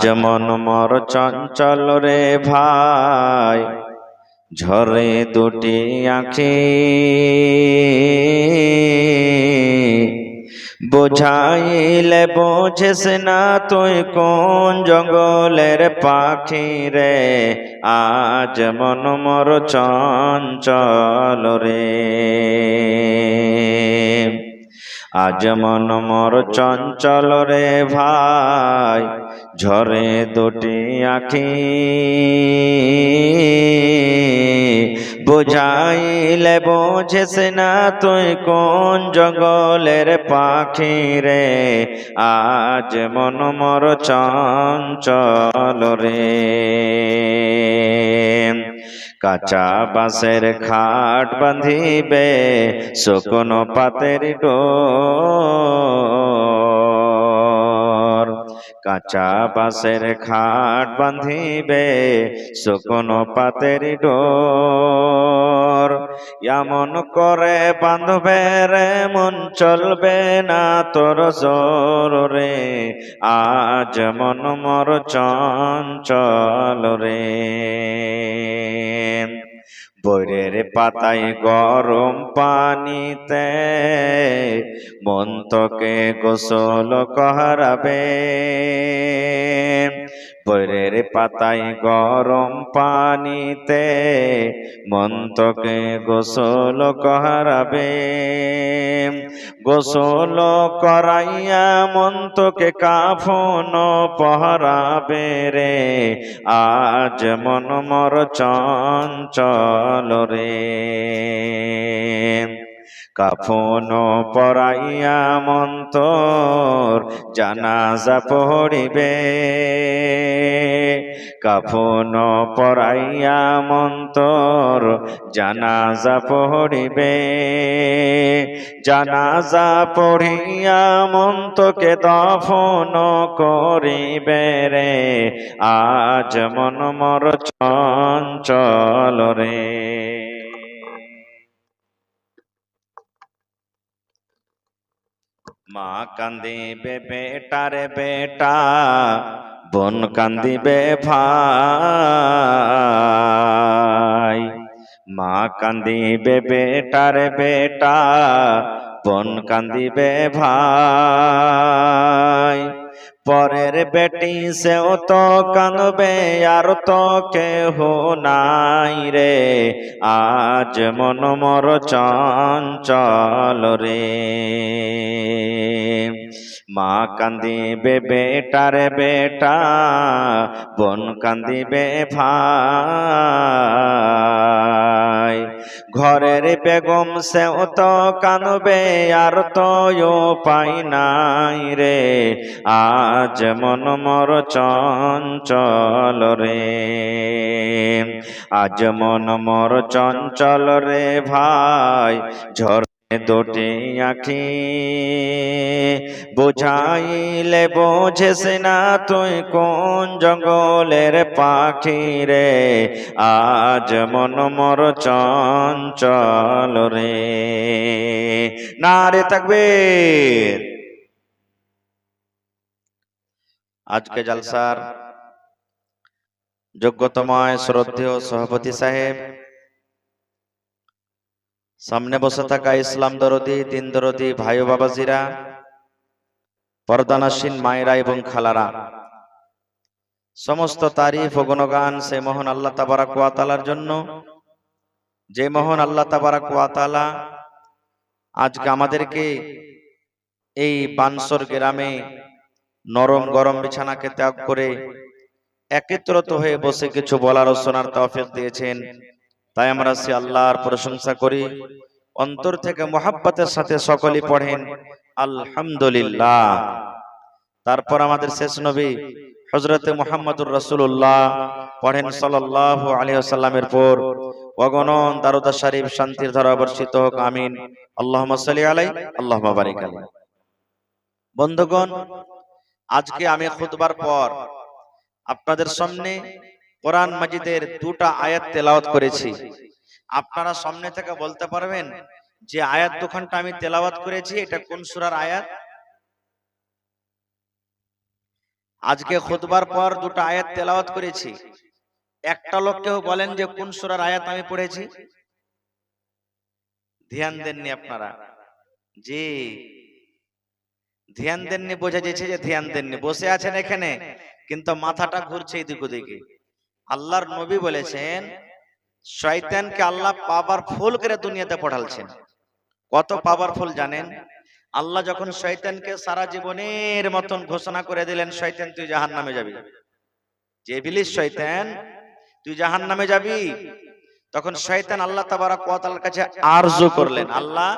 যেমন মর চঞ্চল রে ভাই, ঝরে দুটি আঁখি, বুঝাইলে বোঝেস না তুই কোন জঙ্গলের পাখি রে। আজ মন মর চঞ্চল রে, আজ মন মর চঞ্চল রে ভাই, ঝরে দুটি আঁখি, বুঝাইলে বোঝেস না তুই কোন জঙ্গলের পাখি রে। আজ মন মর চঞ্চল রে। কাঁচা বাঁশের খাট বাঁধিবে শুকনো পাতের ডোর, কাঁচা বাঁশের খাট বাঁধিবে শুকনো পাতের ডোর। এমন করে বাঁধবে রে মন চলবে না তোর জোর রে। আজ মন মর চঞ্চল রে। বৈরের পাতায় গরম পানিতে মন তোকে গোসল করাবে, বৈরের পাতায় গরম পানিতে মন তোকে গোসল করাবে। গোসল করাইয়া মন তোকে কাফন পহরাবে রে। আজ মন মর চঞ্চল রে। কাফন পরাইয়া মন তোর জানাজা পড়িবে, কাফন পরাইয়া মন তোর জানাজা পড়িবে। জানাজা পড়িয়া মন তোকে দফন করিবে রে। আজ মন মর চঞ্চল রে। মা কান্দিবে বেটার বেটা, বোন কান্দিবে ভাই। মা কান্দিবে বেটার বেটা, বোন কান্দিবে ভাই। পরের বেটি সেও তো কাঁদবে আর তো কেহ নাই রে। আজ মন মর চঞ্চল রে। মা কান্দিবে বেটার বেটা, বোন কান্দিবে ভাই। ঘরের বেগম সেও তো কাঁদবে আর তো পাই নাই রে। আজ মন মর চঞ্চল রে। আজ মন মর চঞ্চল রে ভাই, ঝরে দুটি আঁখি, বুঝাইলে বোঝেস না তুই কোন জঙ্গলের পাখি রে। আজ মন মর চঞ্চল রে। নারে তাকবীর। আজকে জলসার যোগ্যতময় শ্রদ্ধেয় সভাপতি সাহেব, সামনে বসে থাকা ইসলাম দরদি দিন দরদি ভাই ও বাবাজিরা, পর্দানাসীন মায়েরা এবং খালারা, সমস্ত তারিফ ও গুণগান সেই মহান আল্লাহ তাবারাক ওয়া তাআলার জন্য, যে মহান আল্লাহ তাবারাক ওয়া তাআলা আজকে আমাদেরকে এই বানসর গ্রামে নরম গরম বিছানাকে ত্যাগ করে একত্রিত হয়ে বসে কিছু বলার ও শোনার তৌফিক দিয়েছেন। তাই আমরা সে আল্লাহর প্রশংসা করি। অন্তর থেকে মুহাব্বতের সাথে সকলেই পড়েন আলহামদুলিল্লাহ। তারপর আমাদের শেষ নবী হযরতে মুহাম্মদুর রাসূলুল্লাহ পড়েন সাল্লাল্লাহু আলাইহি ওয়াসাল্লামের পর অগণন দরুদ শরীফ শান্তির ধারা বর্ষিত হোক, আমিন। আল্লাহুম্মা সাল্লি আলাইহি আল্লাহুম্মা বারিক আলাইহি। বন্ধুগণ, আজকে আমি খুতবার পর আপনাদের সামনে কোরআন মাজিদের দুটা আয়াত তেলাওয়াত করেছি। আপনারা সামনে থেকে বলতে পারবেন যে আয়াত দুখানটা আমি তেলাওয়াত করেছি এটা কোন সূরার আয়াত? আজকে খুতবার পর দুটো আয়াত তেলাওয়াত করেছি, একটা লোক কেউ বলেন যে কোন সূরার আয়াত আমি পড়েছি? ধ্যান দেননি আপনারা? জি, ধ্যান দেননি, বোঝা যাচ্ছে যে ধ্যান দেননি। বসে আছেন এখানে কিন্তু মাথাটা ঘুরছে এদিক ওদিকে। আল্লাহর নবী বলেছেন শয়তানকে আল্লাহ পাওয়ারফুল করে দুনিয়াতে পাঠালছেন। কত পাওয়ারফুল জানেন? আল্লাহ যখন শয়তানকে সারা জীবনের মতন ঘোষণা করে দিলেন, শয়তান তুই জাহান্নামে যাবি, যে ইবলিস শয়তান তুই জাহান্নামে যাবি, তখন শয়তান আল্লাহ তাবারক ওয়া তাআলার কাছে আরজু করলেন, আল্লাহ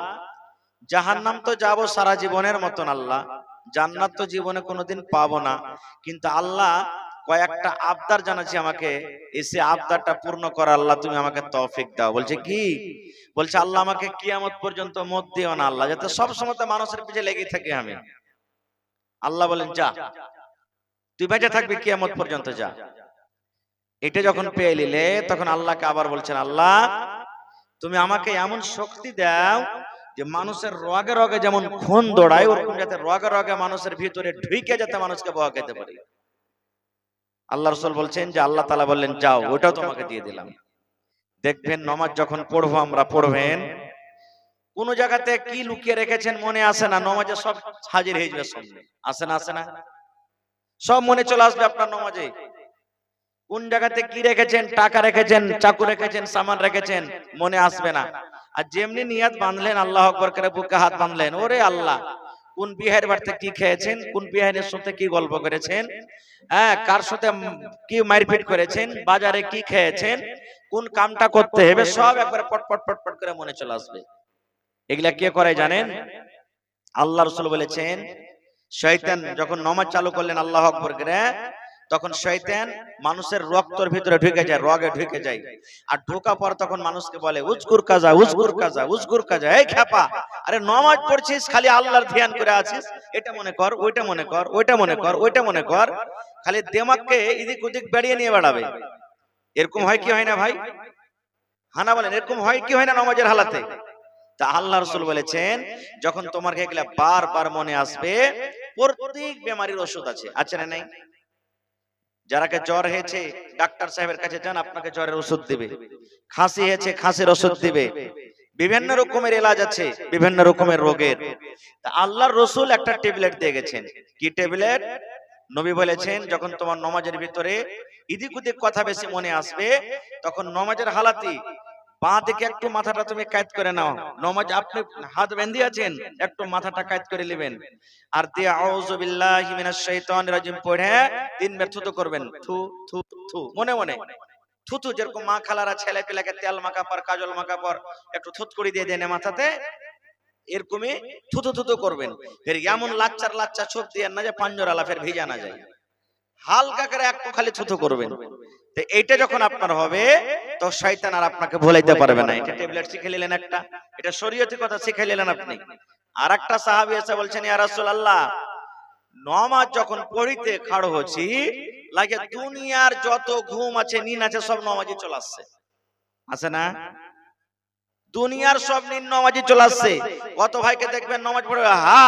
জাহান্নাম তো যাব সারা জীবনের মতন, আল্লাহ জান্নাত তো জীবনে কোনোদিন পাবো না, কিন্তু আল্লাহ কয়েকটা আবদার জানাচ্ছি আমাকে, এসে আবদারটা পূর্ণ করা আল্লাহ তুমি আমাকে তৌফিক দাও। বলছে কি? বলছে আল্লাহ আমাকে কিয়ামত পর্যন্ত মত দিও না আল্লাহ, যাতে সব সময় মানুষের পিছে লেগে থাকি আমি। আল্লাহ বলেন যা, তুই বেঁচে থাকবি কিয়ামত পর্যন্ত, যা। এটা যখন পেয়ে নিলে তখন আল্লাহকে আবার বলছেন, আল্লাহ তুমি আমাকে এমন শক্তি দাও যে মানুষের রগে রগে যেমন খুন দৌড়ায়, ওরকম যাতে রগে রগে মানুষের ভিতরে ঢুকে যাতে মানুষকে বহাতে পারি। আল্লাহ রাসূল বলছেন যে আল্লাহ তাআলা বললেন যাও, ওটাও তোমাকে দিয়ে দিলাম। দেখবেন নামাজ যখন পড়বো আমরা, পড়বেন কোন জায়গাতে কি লুকিয়ে রেখেছেন মনে আসে না, নামাজে সব হাজির হয়ে যাবে সামনে। আসে না? আসে না? সব মনে চলে আসবে আপনার নামাজে। কোন জায়গাতে কি রেখেছেন, টাকা রেখেছেন, চাকু রেখেছেন, সামান রেখেছেন, মনে আসবে না। আর যেমনি নিয়াত বাঁধলেন, আল্লাহ আকবার করে বুকে হাত বাঁধলেন, ওরে আল্লাহ কোন বিহারের বাড়িতে কি খেয়েছেন, কোন বিহারের সাথে কি গল্প করেছেন, হ্যাঁ কার সাথে কি মারপিট করেছেন, বাজারে কি খেয়েছেন, কোন কামটা করতে হবে, সব একবারে পটপট পটপট করে মনে চলে আসবে। এগুলা কে করে জানেন? আল্লাহ রাসূল বলেছেন শয়তান যখন নামাজ চালু করলেন আল্লাহু আকবার করে, তখন শয়তান মানুষের রক্তের ভিতরে ঢুকে যায়, রগে ঢুকে যায়। আর ঢোকা পর তখন মানুষকে বলে উজকুর কাজা, উজকুর কাজা, উজকুর কাজা। এই খেপা, আরে নামাজ পড়ছিস, খালি আল্লাহর ধ্যান করে আছিস, এটা মনে কর, ওইটা মনে কর, ওইটা মনে কর, ওইটা মনে কর, খালি দিমাগকে এদিক ওদিক বেরিয়ে নিয়ে বেড়াবে। এরকম হয় কি হয় না ভাই? হানা বলেন, এরকম হয় কি হয় না নামাজের হালাতে? তা আল্লাহ রাসূল বলেছেন যখন তোমার এগুলা বারবার মনে আসবে, প্রত্যেক বেমারির ওষুধ আছে, আছে না নাই? যারাকে জ্বর হয়েছে ডাক্তার সাহেবের কাছে যান, আপনাকে জ্বরের ওষুধ দিবে। খাসি হয়েছে খাসির ওষুধ দিবে। বিভিন্ন রকমের এলাজ আছে বিভিন্ন রকমের রোগের। তা আল্লাহর রাসূল একটা ট্যাবলেট দিয়ে গেছেন। কি ট্যাবলেট? নবী বলেছেন যখন তোমার নামাজের ভিতরে এদিক ওদিক কথা বেশি মনে আসবে, তখন নামাজের হালাতে বাঁ দিকে একটু মাথাটা তুমি কাত করে নাও। নামাজ আপনি হাত বেঁধে আছেন, একটু মাথাটা কাত করে নেবেন, আর দিয়ে আউযু বিল্লাহি মিনাশ শাইতানির রাজিম পড়ে তিনবার থুতু করবেন, থু থু থু, মনে মনে থুতু। যেরকম মা খালারা ছেলে পেলাকে তেল মাখা পর, কাজল মাখা পর একটু থুত করে দিয়ে দেন মাথাতে, এরকমই থুতু থুতু করবেন। ফের এমন লাচ্চার লাচ্চা ছোপ দিয়ে না যে পাঞ্জরালা ফের ভিজা না যায়, হালকা করে একটু খালি থুতু করবেন। তো এইটা যখন আপনার হবে তো শয়তান আর আপনাকে ভুলাইতে পারবে না। এটা ট্যাবলেট শিখে নিলেন একটা, এটা শরীয়তি কথা শিখে নিলেন আপনি। আর একটা সাহাবী এসে বলছেন ইয়া রাসূলুল্লাহ, নামাজ যখন পড়িতে খাড়ো হচ্ছি লাগে দুনিয়ার যত ঘুম আছে নিন আছে সব নামাজে চলে আসছে। আছে না? দুনিয়ার সব নিন নামাজে চলে আসছে। কত ভাইকে দেখবেন নামাজ পড়ে হা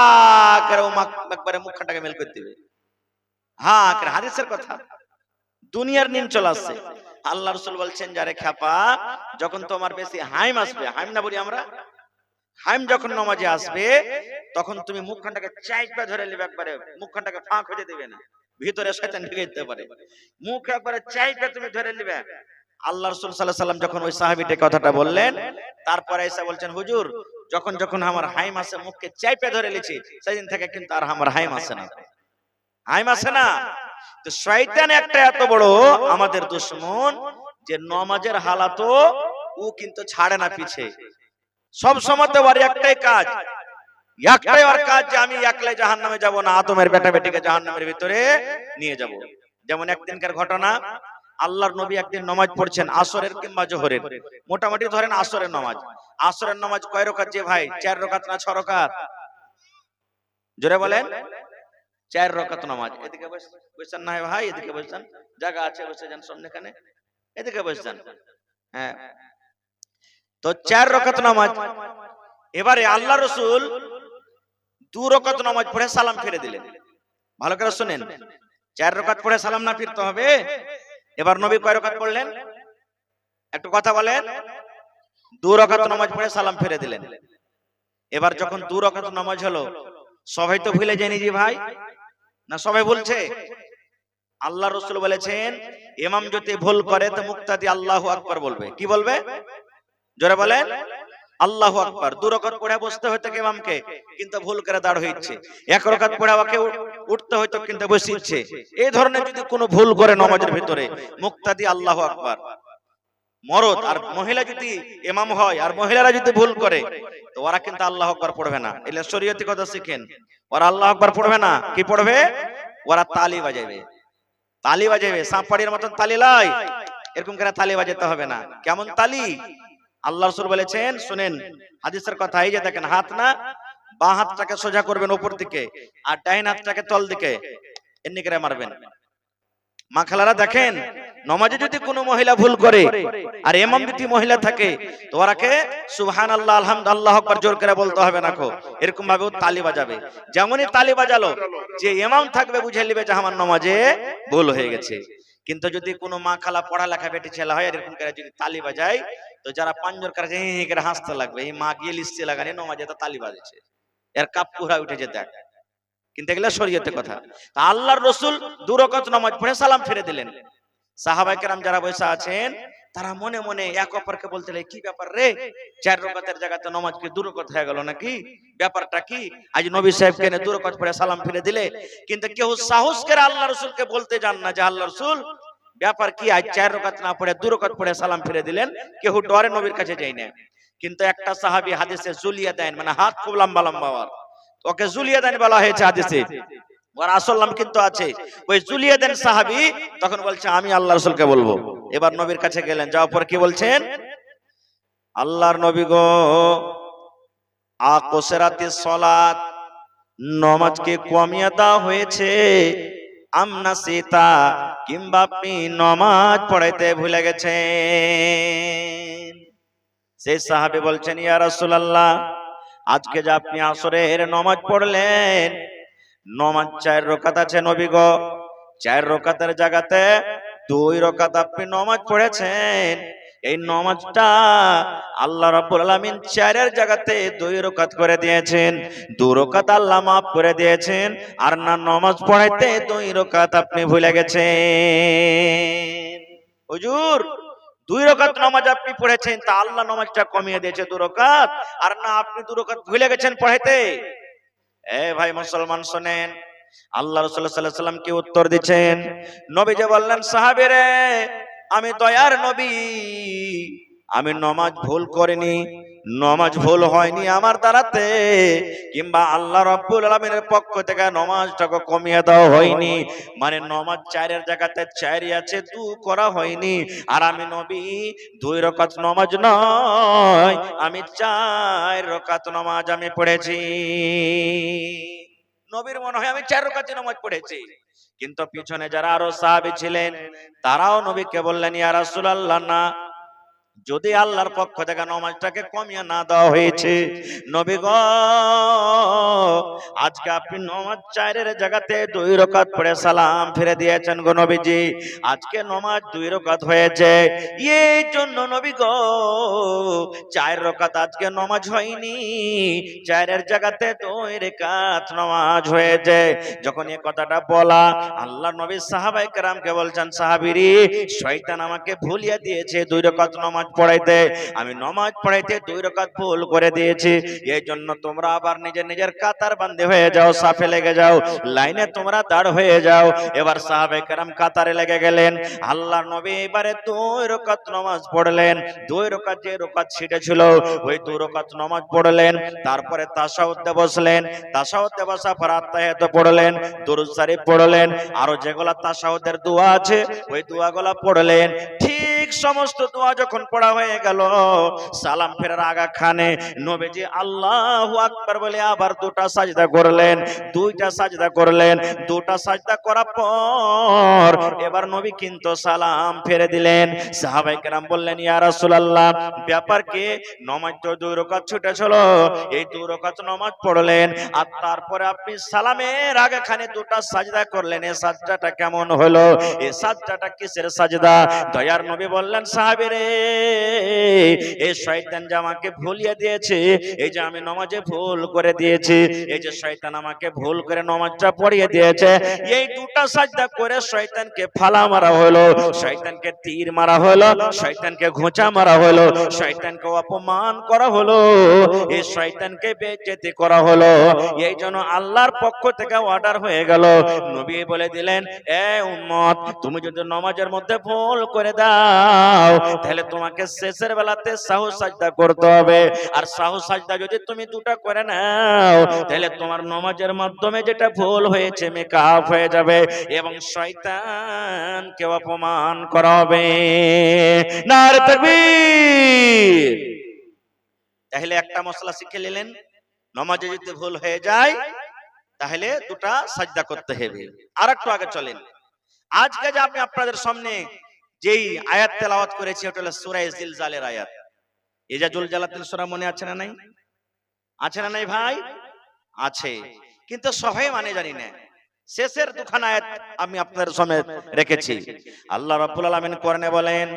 করে একবারে মুখটাকে মেল করে দিবে, হা করে, হাদিসের কথা। দুনিয়ার নিন চলে আসছে। আল্লাহ রাসূল বলছেন যারে খেপা, যখন তোমার বেশি হাইম আসবে, হাইম না বলি আমরা, হাইম যখন নামাজে আসবে তখন তুমি মুখখানটাকে চাইপা ধরে নেবে, একবারে মুখখানটাকে ফাঁক হতে দেবে না, ভিতরে শয়তান ঢুকে যেতে পারে। মুখ একবারে চাইপা তুমি ধরে নেবে। আল্লাহ রাসূল সাল্লাল্লাহু আলাইহি সাল্লাম যখন ওই সাহাবীকে কথাটা বললেন, তারপরে এসে বলছেন হুজুর যখন যখন আমার হাইম আসে মুখকে চাইপা ধরে লিছি, সেদিন থেকে কিন্তু আর আমার হাইম আসে না, হাইম আসে না। তো শয়তান একটা এত বড় আমাদের দুশমন যে নামাজের হালাতো ও কিন্তু ছাড়ে না পিছে। সব সময় তো ওর একটাই কাজ, একটাই ওর কাজ যে আমি একলাই জাহান্নামে যাব না, আদমের বেটা বেটিকে জাহান্নামের ভিতরে নিয়ে যাব। যেমন একদিনকার ঘটনা, আল্লাহর নবী একদিন নামাজ পড়ছেন আসরের কিংবা জোহরের, মোটামুটি ধরেন আসরের নামাজ। আসরের নামাজ কয় রাকাত যে ভাই? 4 রাকাত না 6 রাকাত? জোরে বলেন। 4 রাকাত নামাজ। এদিকে বসেন না ভাই, এদিকে বসেন, জায়গা আছে বসে যান সামনে এখানে, এদিকে বসেন। হ্যাঁ, তো 4 রাকাত নামাজ। এবারে আল্লাহ রাসূল 2 রাকাত নামাজ পড়ে সালাম ফিরে দিলেন। ভালো করে শুনেন, 4 রাকাত পড়ে সালাম না ফিরতে হবে? এবার নবী কয় রাকাত পড়লেন একটু কথা বলেন? 2 রাকাত নামাজ পড়ে সালাম ফিরে দিলেন। এবার যখন 2 রাকাত নামাজ হলো, সবাই তো ভুলে যায়নি জি ভাই, না সবাই বলছে? আল্লাহ রাসূল বলেছেন ইমাম যদি ভুল করে তো মুক্তাদি আল্লাহু আকবার বলবে। কি বলবে? জোরে বলেন আল্লাহু আকবার। 2 রাকাত পড়ে বসতে হতো ইমামকে, কিন্তু ভুল করে দাঁড় হইছে। 1 রাকাত পড়ে ওকে উঠতে হতো, কিন্তু বসিচ্ছে। এই ধরনের যদি কোনো ভুল করে নামাজের ভিতরে, মুক্তাদি আল্লাহু আকবার। মরদ আর মহিলা যদি ইমাম হয় আর মহিলারা যদি ভুল করে, তো ওরা কিন্তু আল্লাহু আকবার পড়বে না। এলে শরীয়তি কথা শিখেন, ওরা আল্লাহু আকবার পড়বে না, কি পড়বে? ওরা তালি বাজাবে। তালি বাজাবে, সাঁপাড়ির মতন তালি লাই, এরকম করে তালি বাজাতে হবে না। কেমন তালি? আল্লাহ রাসূল বলেছেন, শুনেন হাদিসের কথা, এই যে দেখেন, হাত না, বাঁ হাতটাকে সোজা করবেন উপর দিকে, আর ডাইন হাতটাকে তল দিকে এমনি করে মারবেন। মা খালারা দেখেন, নমাজে যদি কোনো মহিলা ভুল করে আর ইমাম যদি মহিলা থাকে, তো ওরাকে সুবহানাল্লাহ আলহামদুলিল্লাহ আল্লাহু আকবার জোর করে বলতে হবে না কো, এরকম ভাবে ও তালি বাজাবে। যেমনই তালি বাজালো, যে ইমাম থাকবে বুঝে নেবে যে আমার নমাজে ভুল হয়ে গেছে। কিন্তু যদি কোনো মা খালা পড়ালেখা বেটি ছেলে হয়, এরকম করে যদি তালি বাজায়, তো যারা পাঁচজন কাছে হি হি করে হাসতে লাগবে, এই মা গিয়ে লিস্টে লাগানি নমাজে তো তালি বাজেছে, এর কাপ পুরা উঠে যেতে। কিন্তু এগুলা শরীয়তের কথা। তা আল্লাহর রাসূল 2 রাকাত নামাজ পড়ে সালাম ফিরে দিলেন। সাহাবায়ে কেরাম যারা বসে আছেন, তারা মনে মনে এক অপরকে বলতে লাগে, কি ব্যাপার রে, 4 রাকাতের জায়গাতে নামাজ কি 2 রাকাত হয়ে গেল নাকি? ব্যাপারটা কি? আজ নবী সাহেব কেন 2 রাকাত পড়ে সালাম ফিরে দিলে? কিন্তু কেউ সাহস করে আল্লাহ রাসূলকে বলতে যান না যে আল্লাহ রাসূল ব্যাপার কি, আজ 4 রাকাত না পড়ে 2 রাকাত পড়ে সালাম ফিরে দিলেন। কেউ ডরে নবীর কাছে যায় না। কিন্তু একটা সাহাবী হাদিসে জুলিয়া দেন, মানে হাত খুব লম্বা লম্বা, ওকে জুলিয়া দেন বলা হয়েছে হাদিসে, ওর আসল নাম কিন্তু আছে। ওই জুলিয়া দেন সাহাবী তখন বলছে আমি আল্লাহ রাসূলকে বলবো। এবার নবীর কাছে গেলেন, যাওয়ার পর কি বলছেন? আল্লাহর নবী গো, আকসরাতিস সালাত, নামাজকে কমিয়ে দেওয়া হয়েছে, আমনা সিতা, কিংবা আপনি নামাজ পড়াইতে ভুলে গেছেন। সেই সাহাবী বলছেন, ইয়া রাসূলুল্লাহ, আজকে যে আপনি আসরের নামাজ পড়লেন, নামাজ 4 রাকাত আছে নবী গো, 4 রাকাতের জায়গাতে 2 রাকাত আপনি নামাজ পড়েছেন। এই নামাজটা আল্লাহ রাব্বুল আলামিন 4 এর জায়গাতে 2 রাকাত করে দিয়েছেন। 2 রাকাত আল্লাহ maaf করে দিয়েছেন, আর না নামাজ পড়াইতে 2 রাকাত আপনি ভুলে গেছেন। হুজুর 2 রাকাত নামাজ আপনি পড়েছেন, তা আল্লাহ নামাজটা কমিয়ে দিয়েছে 2 রাকাত, আর না আপনি 2 রাকাত ভুলে গেছেন পড়াইতে। এ ভাই মুসলমান শুনেন, আল্লাহ রাসূল সাল্লাল্লাহু আলাইহি ওয়াসাল্লাম কি উত্তর দিচ্ছেন? নবীজি বললেন, সাহাবীরে, আমি দয়ার নবী, আমি নামাজ ভুল করিনি, নামাজ ভুল হয়নি আমার দ্বারাতে, কিংবা আল্লাহ রাব্বুল আলামিনের পক্ষ থেকে নামাজটাকে কমিয়ে দেওয়া হয়নি। মানে নামাজ 4 এর জায়গাতে 4ই আছে, 2 করা হয়নি। আর আমি নবী 2 রাকাত নামাজ নয়, আমি 4 রাকাত নামাজ আমি পড়েছি। নবীর মনে হয় আমি 4 রাকাত নামাজ পড়েছি। কিন্তু পিছনে যারা আরো সাহাবী ছিলেন, তারাও নবীকে বললেন, ইয়া রাসূলুল্লাহ, না, যদি আল্লাহর পক্ষ থেকে নামাজটাকে কমিয়ে না দেওয়া হয়েছে, নবী গো, আজকে আপনি নামাজ 4 এর জায়গাতে 2 রাকাত পড়ে সালাম ফিরে দিয়েছেন গো নবীজি। আজকে নামাজ 2 রাকাত হয়েছে, এই জন্য নবী গো 4 রাকাত আজকে নামাজ হয়নি, 4 এর জায়গাতে 2 রাকাত নামাজ হয়েছে। যখন এই কথাটা বলা, আল্লাহ নবী সাহাবায়ে কেরামকে বলছেন, সাহাবীরে, শয়তান আমাকে ভুলিয়ে দিয়েছে 2 রাকাত নামাজ পড়াইতে, আমি নামাজ পড়াইতে 2 রাকাত ভুল করে দিয়েছি। এই জন্য তোমরা আবার নিজের নিজের কাতার বান্ধে হয়ে যাও, সাফে লেগে যাও, লাইনে তোমরা দাঁড় হয়ে যাও। এবার সাহাবায়ে কেরাম কাতারে লেগে গেলেন। আল্লাহর নবী এবারে 2 রাকাত নামাজ পড়লেন। 2 রাকাত যে রাকাত ছিটে ছিল, ওই 2 রাকাত নামাজ পড়লেন। তারপরে তাশাহুদে বসলেন, তাশাহুদে বসার পর আত্তাহিয়াত পড়লেন, দুরূদ শরীফ পড়লেন, আরো যেগুলা তাশাহুদের দোয়া আছে ওই দোয়াগুলা পড়লেন। ঠিক সমস্ত দোয়া যখন পড়া হয়ে গেল, সালাম ফেরার আগাখানে নবীজি আল্লাহু আকবার বলে আবার দুটা সাজদা করলেন, দুইটা সাজদা করলেন। দুটা সাজদা করার পর এবার নবী কিন্তু সালাম ফেরে দিলেন। সাহাবায়ে কেরাম বললেন, ইয়া রাসূলুল্লাহ, ব্যাপার কি? নামাজ তো 2 রাকাত ছুটে ছিল, এই 2 রাকাত নামাজ পড়লেন আর তারপরে আপনি সালামের আগেখানে দুটা সাজদা করলেন, এই সাজদাটা কেমন হলো? এই সাজদাটা কিসের সাজদা? দয়ার নবী বললেন, সাহাবীরে, এই শয়তান যে আমাকে ভুলিয়ে দিয়েছে, এই যে আমি নামাজে ভুল করে দিয়েছি, এই যে শয়তান আমাকে ভুল করে নামাজটা পড়িয়ে দিয়েছে, এই দুটা সাজদা করে শয়তানকে ফালা মারা হলো, শয়তানকে তীর মারা হলো, শয়তানকে ঘোঁচা মারা হলো, শয়তানকে অপমান করা হলো, এই শয়তানকে বেইজ্জতি করা হলো। এই জন্য আল্লাহর পক্ষ থেকে অর্ডার হয়ে গেল। নবী বলে দিলেন, এ উম্মত, তুমি যদি নামাজের মধ্যে ভুল করে দাও তাহলে তোমাকে শেষের বেলাতে সাহু সাজদা করতে হবে, আর সাহু সাজদা যদি তুমি দুটা করে নাও তাহলে তোমার নামাজের মাধ্যমে যেটা ভুল হয়েছে মেকআপ হয়ে যাবে এবং শয়তানকে অপমান করা হবে। নারে তাকবীর। তাহলে একটা মশলা শিখে নিলেন, নামাজে যদি ভুল হয়ে যায় তাহলে দুটা সাজদা করতে হবে। আর একটু আগে চলেন, আজকে যে আমি আপনাদের সামনে যেই আয়াত তেলাওয়াত করেছি ওটা হলো সূরা জিলজালের আয়াত। এই যে জুলজালাতিল সূরা মনে আছে না নাই? আছে না নাই ভাই? আছে, কিন্তু সবাই মানে জানি না। শেষের দুখানা আয়াত আমি আপনাদের সামনে রেখেছি। আল্লাহ রাব্বুল আলামিন কোরআনে বলেন,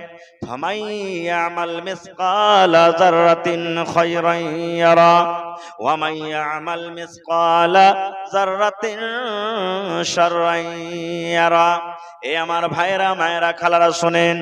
ফামাই ইয়ামাল মিসকালা যাররাতিন খায়রান ইয়ারা ওয়া মান ইয়ামাল মিসকালা যাররাতিন শাররান ইয়ারা। এ আমার ভাইরা মায়েরা খালারা শুনেন,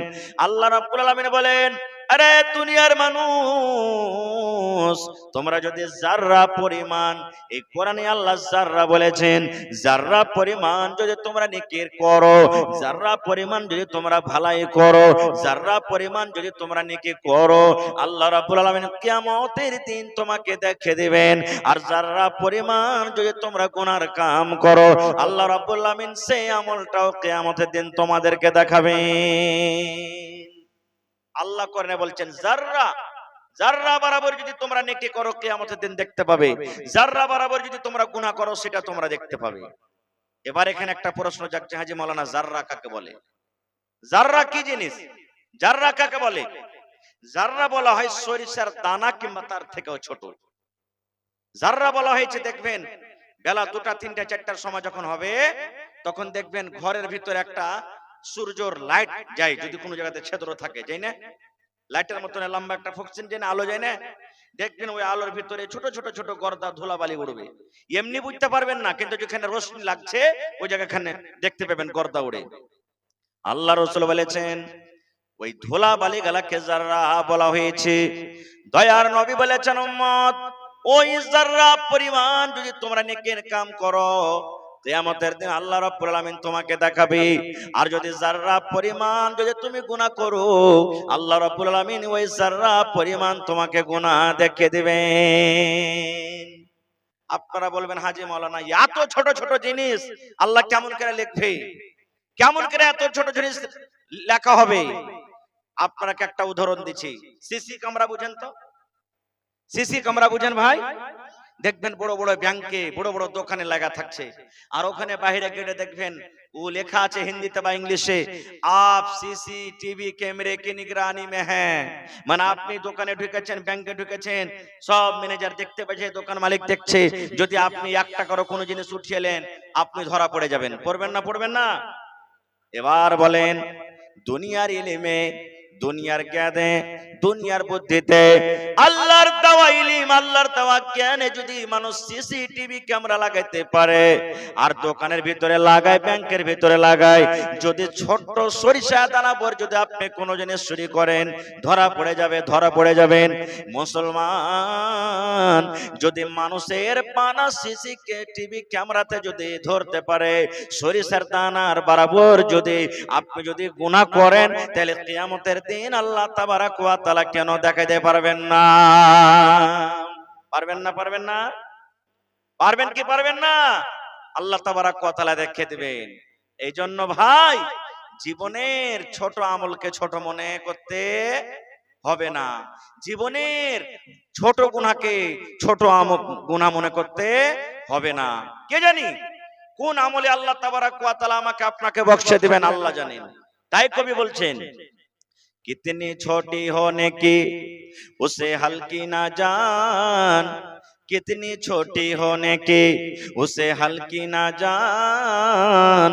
আল্লাহ রাব্বুল আলামিন বলেন, আরে দুনিয়ার মানুষ, তোমরা যদি জাররা পরিমাণ, এই কোরআনে আল্লাহ জাররা বলেছেন, জাররা পরিমাণ যদি তোমরা নেকির করো, জাররা পরিমাণ যদি তোমরা ভালাই করো, জাররা পরিমাণ যদি তোমরা নেকি করো, আল্লাহ রাব্বুল আলামিন কিয়ামতের দিন তোমাকে দেখে দিবেন। আর জাররা পরিমাণ যদি তোমরা গুনার কাম করো, আল্লাহ রাব্বুল আলামিন সেই আমলটাও কিয়ামতের দিন তোমাদেরকে দেখাবেন। আল্লাহ কোরআনে বলছেন, জাররা জাররা বরাবর যদি তোমরা নেকি করো কিয়ামতের দিন দেখতে পাবে, জাররা বরাবর যদি তোমরা গুনাহ করো সেটা তোমরা দেখতে পাবে। এবার এখানে একটা প্রশ্ন জাগছে, হাজী মাওলানা, জাররা কাকে বলে? জাররা কি জিনিস? জাররা কাকে বলে? জাররা বলা হয় সরিষার দানা কিংবা তার থেকেও ছোট। জাররা বলা হয়েছে, দেখবেন বেলা 2টা 3টা 4টার সময় যখন হবে তখন দেখবেন ঘরের ভিতরে একটা সূর্যর লাইট যায়, যদি কোনো জায়গাতে ছিদ্র থাকে, যাই না, লাইটের মতন লম্বা একটা ফক্সিন যায় না, আলো যায় না, দেখবেন ওই আলোর ভিতরে ছোট ছোট ছোট গর্দা ধুলাবালি উড়বে। এমনি বুঝতে পারবেন না, কিন্তু যেখানে রোশনি লাগছে ওই জায়গাখানে দেখতে পাবেন গর্দা উড়ে। আল্লাহ রাসূল বলেছেন, ওই ধুলাবালি গালাকে জাররা বলা হয়েছে। দয়ার নবী বলেছেন, উম্মত, ওই জাররা পরিমাণ যদি তোমরা নেকের কাম করো, কিয়ামতের দিন আল্লাহ রাব্বুল আলামিন তোমাকে দেখাবে। আর যদি জাররা পরিমাণ যদি তুমি গুনাহ করো, আল্লাহ রাব্বুল আলামিন ওই জাররা পরিমাণ তোমাকে গুনাহ দেখিয়ে দিবেন। আপনারা বলবেন, হাজী মাওলানা, এত ছোট ছোট জিনিস আল্লাহ কেমন করে লিখবে? কেমন করে এত ছোট জিনিস লেখা হবে? আপনাকে একটা উদাহরণ দিচ্ছি। সিসি ক্যামেরা বুঝেন তো? সিসি ক্যামেরা বুঝেন ভাই? দেখবেন বড় বড় ব্যাংকে বড় বড় দোকানে লাগা থাকছে, আর ওখানে বাইরে গেটে দেখবেন ও লেখা আছে হিন্দিতে বা ইংলিশে, আপ সিসিটিভি ক্যামেরে কি নিগরানি মে হ্যাঁ। মানে আপনি দোকানে ঢুকেছেন, ব্যাংকে ঢুকেছেন, সব ম্যানেজার দেখতে পাচ্ছে, দোকান মালিক দেখছে, যদি আপনি 1 টাকারও কোনো জিনিস উঠিয়েলেন আপনি ধরা পড়ে যাবেন। পড়বেন না? পড়বেন না? এবার বলেন, দুনিয়ার ইলমে, দুনিয়ার জ্ঞানে, দুনিয়ার বুদ্ধিতে, আল্লাহর দেওয়া ইলম, আল্লাহর দেওয়া জ্ঞানে যদি মানুষ সিসিটিভি ক্যামেরা লাগাইতে পারে, আর দোকানের ভিতরে লাগায়, ব্যাংকের ভিতরে লাগায়, যদি ছোট্ট সরিষা দানা ভর যদি আপনি কোনো জিনিস চুরি করেন ধরা পড়ে যাবে, ধরা পড়ে যাবেন। মুসলমান যদি মানুষের পানা সিসিটিভি ক্যামেরাতে যদি ধরতে পারে, সরিষার দানার বরাবর যদি আপনি যদি গুনাহ করেন, তাহলে কিয়ামতের দিন আল্লাহ তাবারাক ওয়া তাআলা কেন দেখাইতে পারবেন না? পারবেন না? পারবেন না? পারবেন কি পারবেন না? আল্লাহ তাবারাক ওয়া তাআলা দেখিয়ে দিবেন। এই জন্য ভাই, জীবনের ছোট আমলকে ছোট মনে করতে হবে না, জীবনের ছোট গুনাহকে ছোট গুনাহ মনে করতে হবে না। কে জানি কোন আমলে আল্লাহ তাবারাক ওয়া তাআলা আমাকে আপনাকে বখশে দিবেন আল্লাহ জানেন। তাই কবি বলছেন, कितनी छोटी होने की उसे हल्की ना जान, कितनी छोटी होने की उसे हल्की ना जान,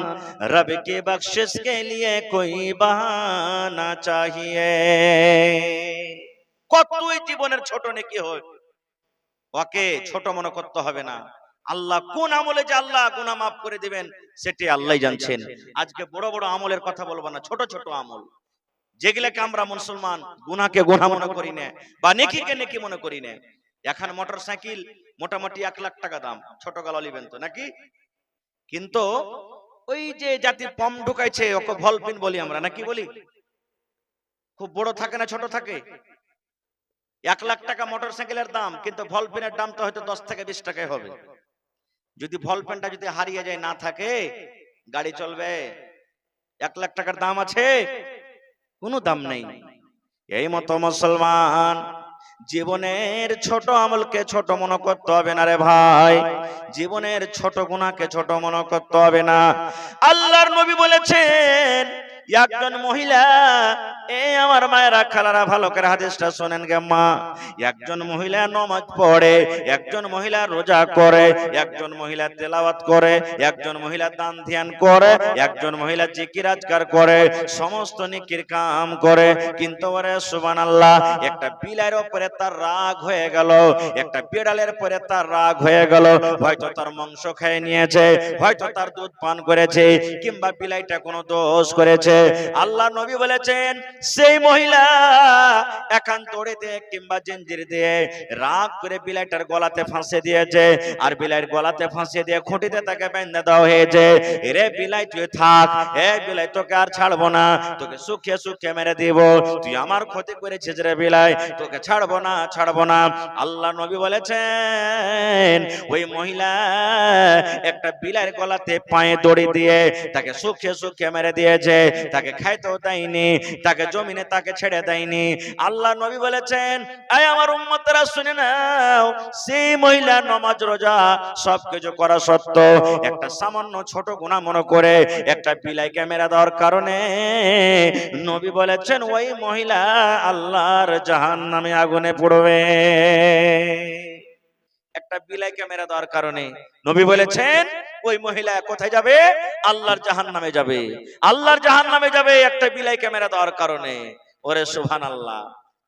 रब की बख्शिश के लिए कोई बहाना चाहिए। কতই জীবনের ছোট নেকি হয়, ওকে ছোট মনে করতে হবে না। আল্লাহ কোন আমলে যে আল্লাহ গুনাহ মাফ করে দিবেন সেটি আল্লাহই জানছেন। আজকে বড় বড় আমলের কথা বলবো না, ছোট ছোট আমল যেগুলাকে আমরা মুসলমান গুনাহকে গুনাহ মনে করি না বা নেকিকে নেকি মনে করি না। এখন মোটরসাইকেল মোটামুটি 1 লাখ টাকা দাম, ছোট গালা লিবেন তো নাকি? কিন্তু ওই যে জাতির পম ঢুকাইছে ওকে ভলপিন বলি আমরা, নাকি বলি? খুব বড় থাকে না ছোট থাকে? 1 লাখ টাকা মোটরসাইকেলের দাম, কিন্তু ভলপিনের দাম তো হয়তো 10 থেকে 20 টাকায় হবে। যদি ভলপেনটা যদি হারিয়ে যায়, না থাকে, গাড়ি চলবে? 1 লাখ টাকার দাম আছে? কোনো দাম নেই। এই মতো মুসলমান জীবনের ছোট আমলকে ছোট মনে করতে হবে না রে ভাই, জীবনের ছোট গুনাহকে ছোট মনে করতে হবে না। আল্লাহর নবী বলেছেন, একজন মহিলা, এই আমার মায়েরা খালারা ভালো করে হাদিসটা শুনেন গে মা, একজন মহিলা নামাজ পড়ে, একজন মহিলা রোজা করে, একজন মহিলা তেলাওয়াত করে, একজন মহিলা দান ধ্যান করে, একজন মহিলা জিকির আজকার করে, সমস্ত নেকির কাম করে, কিন্তু ওরে সুবহানাল্লাহ একটা বিলাইয়ের উপরে তার রাগ হয়ে গেল, একটা বিড়ালের উপরে তার রাগ হয়ে গেল, হয়তো তার মাংস খেয়ে নিয়েছে, হয়তো তার দুধ পান করেছে, কিংবা বিলাইটা কোনো দোষ করেছে। আল্লাহ নবী বলেছেন, সেই মহিলা একান দড়ি দিয়ে কিংবা জঞ্জির দিয়ে রাগ করে বিলাইটার গলাতে ফাঁসে দিয়েছে, আর বিলাইয়ের গলাতে ফাঁসে দিয়ে খুঁটিতে তাকে বেঁধে দেওয়া হয়েছে। রে বিলাই তুই থাক, এ বিলাই তোকে আর ছাড়বো না, তোকে সুখে সুখে মেরে দিব, তুই আমার ক্ষতি করেছিস রে বিলাই, তোকে ছাড়বো না, ছাড়বো না। আল্লাহ নবী বলেছেন, ওই মহিলা একটা বিলাইয়ের গলাতে পায়ে দড়ি দিয়ে তাকে সুখে সুখে মেরে দিয়েছে, তাকে খাইতেও দেয়নি, তাকে জমিনে তাকে ছেড়ে দেয়নি। আল্লাহ নবী বলেছেন, আয় আমার উম্মতরা শুনে নাও, সেই মহিলা নামাজ রোজা সবকিছু করা সত্ত্বেও একটা সামান্য ছোট গুনাহ মনে করে একটা বিলাইকে মেরে দেওয়ার কারণে নবী বলেছেন, ওই মহিলা আল্লাহর জাহান্নামে আগুনে পড়বে। একটা বিলাইকে মেরে দেওয়ার কারণে নবী বলেছেন, ওই মহিলা কোথায় যাবে? আল্লাহর জাহান্নামে যাবে, আল্লাহর জাহান্নামে যাবে একটা বিলাইকে মেরে দেওয়ার কারণে। ওরে সুবহানাল্লাহ।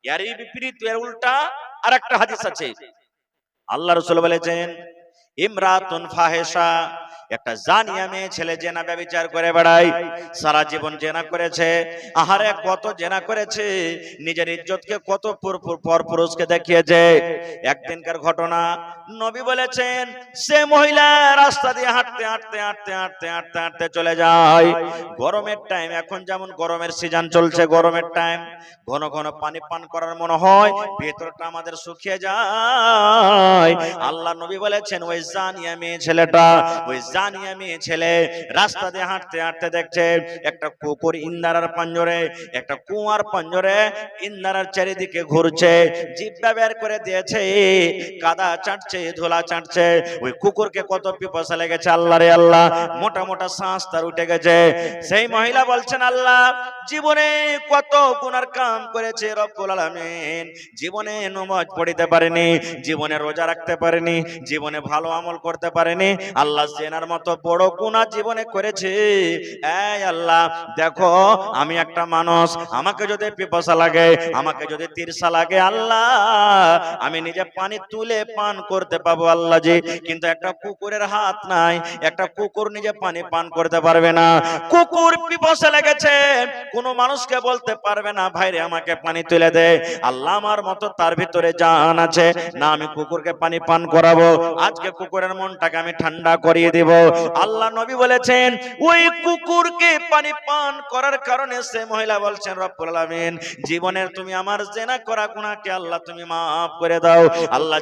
এরই বিপরীত, এর উল্টা আরেকটা হাদিস আছে। আল্লাহ রাসূল বলেছেন, ইমরাতুন ফাহিশা, একটা জানিয়া মেয়ে ছেলে জেনা ব্যভিচার করে বেড়ায়, সারা জীবন জেনা করেছে, আহারে কত জেনা করেছে, নিজের ইজ্জতকে কত পরপুরুষকে দেখিয়েছে। একদিনকার ঘটনা, নবী বলেছেন, সে মহিলা রাস্তা দিয়ে হাঁটতে হাঁটতে হাঁটতে হাঁটতে হাঁটতে হাঁটতে চলে যায়। গরমের টাইম, এখন যেমন গরমের সিজন চলছে, গরমের টাইম, ঘন ঘন পানি পান করার মনে হয়, ভেতরটা আমাদের শুকিয়ে যায়। আল্লাহ নবী বলেছেন, ওই জানিয়া মেয়ে ছেলেটা, ওই জানিয়া মেয়ে ছেলে রাস্তা দিয়ে হাঁটতে হাঁটতে দেখছে একটা কুকুর ইন্দারার পাঞ্জরে, একটা কুয়ার পাঞ্জরে ইন্দারার চারিদিকে ঘুরছে, জিহ্বা বের করে দিয়েছে, কাদা চাটছে, ধুলা চাটছে। ওই কুকুরকে কত পিপাসা লেগেছে, আল্লাহ রে আল্লাহ, মোটা মোটা শ্বাস তার উঠে গেছে। সেই মহিলা বলছেন, আল্লাহ জীবনে কত গুনার কাম করেছে রব্বুল আলামিন, জীবনে নামাজ পড়িতে পারেনি, জীবনে রোজা রাখতে পারেনি, জীবনে ভালো আমল করতে পারেনি, আল্লাহ জেনার মতো বড় গুনাহ জীবনে করেছে। এই আল্লাহ দেখো, আমি একটা মানুষ, আমাকে যদি পিপাসা লাগে, আমাকে যদি তৃষা লাগে, আল্লাহ আমি নিজে পানি তুলে পান করতে পাবো আল্লাহ জি, কিন্তু একটা কুকুরের হাত নাই, একটা কুকুর নিজে পানি পান করতে পারবে না। কুকুর পিপাসা লেগেছে, কোনো মানুষকে বলতে পারবে না ভাইরে আমাকে পানি তুলে দে, আল্লাহ আমার মতো তার ভিতরে জান আছে না, আমি কুকুরকে পানি পান করাবো, আজকে কুকুরের মনটাকে আমি ঠান্ডা করিয়ে দেব। আল্লাহ নবী বলেছেন ওই কুকুরকে পানি পান করার কারণে সে মহিলা বলছেন রব্বুল আলামিন জীবনের তুমি আমার জেনা করা গুনাহকে আল্লাহ তুমি maaf করে দাও। আল্লাহ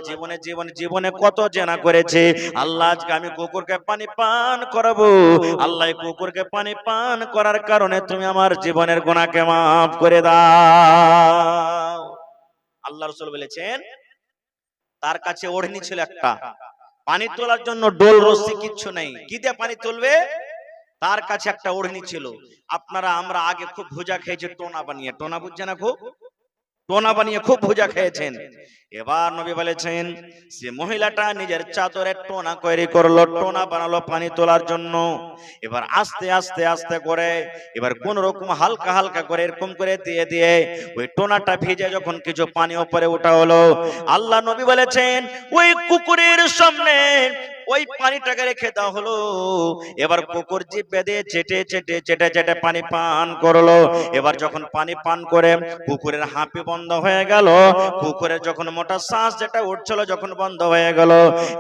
জীবনে কত জেনা করেছে, আল্লাহ আজকে আমি কুকুরকে পানি পান করাবো, আল্লাহ কুকুরকে পানি পান করার কারণে তুমি আমার জীবনের গুনাহকে maaf করে দাও। আল্লাহ রাসূল বলেছেন তার কাছে ওড়নি ছিল একটা, পানি তোলার জন্য ডোল রস্সি কিচ্ছু নেই, কি দিয়ে পানি তুলবে, তার কাছে একটা ওড়নি ছিল। আমরা আগে খুব ভুজা খেয়েছি টোনা বানিয়ে, টোনা বুঝছে না, খুব টোনা বানিয়ে খুব ভুজা খেয়েছেন। এবার নবী বলেছেন যে মহিলাটা নিজের চাদরে টোনা তৈরি করলো, টোনা বানালো পানি তোলার জন্য। এবার আস্তে আস্তে আস্তে করে এবার কোন রকম হালকা হালকা করে এরকম করে দিয়ে দিয়ে ওই টোনাটা ভিজে যখন কিছু পানি উপরে ওঠা হলো, আল্লাহ নবী বলেছেন ওই কুকুরের সামনে ওই পানিটাকে রেখে দেওয়া হলো। এবার কুকুর জিভ বেঁধে চেটে চেটে চেটে চেটে পানি পান করলো। এবার যখন পানি পান করে কুকুরের হাঁপি বন্ধ হয়ে গেল, কুকুরের যখন মোটা শ্বাস যেটা উঠছিল যখন বন্ধ হয়ে গেল,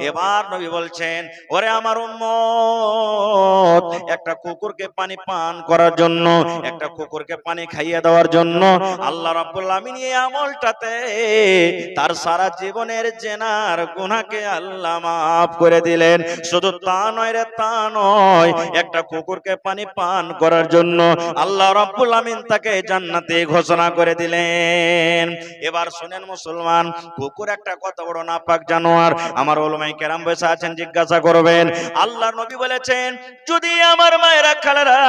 এবার নবী বলছেন ওরে আমার উম্মত, একটা কুকুরকে পানি পান করার জন্য, একটা কুকুরকে পানি খাইয়ে দেওয়ার জন্য আল্লাহ রাব্বুল আমিন এই আমলটাতে তার সারা জীবনের জেনার গুনাহকে আল্লাহ maaf করে দিলেন। শুধু তা নয় রে, তা নয়, একটা কুকুরকে পানি পান করার জন্য আল্লাহ রাব্বুল আমিন তাকে জান্নাতে ঘোষণা করে দিলেন। এবার শুনেন মুসলমান, কুকুর একটা কত বড় নাপাক জানোয়ার, আমার উলামায়ে কেরাম বসে আছেন জিজ্ঞাসা করবেন। আল্লাহর নবী বলেছেন যদি আমার মায়েরা খালারা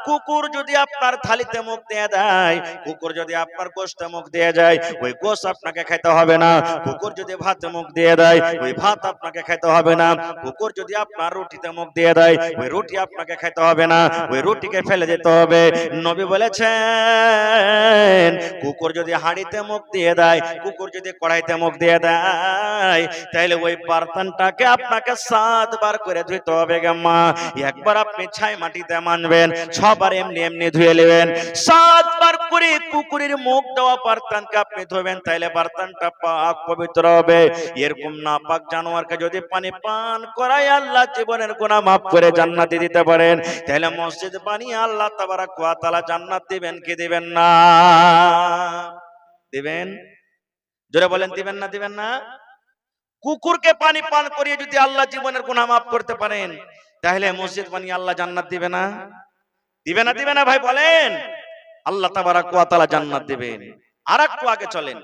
কুকুর যদি আপনার থালিতে মুখ দিয়ে দেয়, কুকুর যদি আপনার গোশতে মুখ দিয়ে যায়, ওই গোশ আপনাকে খেতে হবে না। কুকুর যদি ভাতে মুখ দিয়ে দেয়, ওই ভাত আপনাকে খেতে হবে না। কুকুর যদি আপনার রুটিতে মুখ দিয়ে দেয়, ওই রুটি আপনাকে খেতে হবে না, ওই রুটিকে ফেলে দিতে হবে। নবী বলেছেন কুকুর যদি হাঁড়িতে মুখ দিয়ে দেয়, কুকুর যদি কড়াইতে মুখ দিয়ে দেয়, তাহলে ওই বার্তনটাকে আপনাকে 7 বার করে ধুইতে হবে গে মা। একবার আপনি ছাই মাটিতে মানবেন, 6 বার এমনি এমনি ধুয়ে নেবেন, 7 বার করে কুকুরের মুখ দেওয়া বার্তনকে আপনি ধুবেন, তাহলে বার্তনটা পাক পবিত্র হবে। এরকম নাপাক জানোয়ারকে যদি পানি পান করায় আল্লাহ জীবনের গুনাহ maaf করে জান্নাতে দিতে পারেন, তাহলে মসজিদ বানিয়ে আল্লাহ তাবারাক ওয়া তাআলা জান্নাত দিবেন কি দিবেন না? দিবেন? জোরে বলেন দিবেন না দিবেন না? কুকুরকে পানি পান করিয়ে যদি আল্লাহ জীবনের গুনাহ maaf করতে পারেন, তাহলে মসজিদ বানিয়ে আল্লাহ জান্নাত দিবে না? দিবে না দিবে না ভাই বলেন? আল্লাহ তাবারাক ওয়া তাআলা জান্নাত দিবেন। আরেকটু আগে চলেন।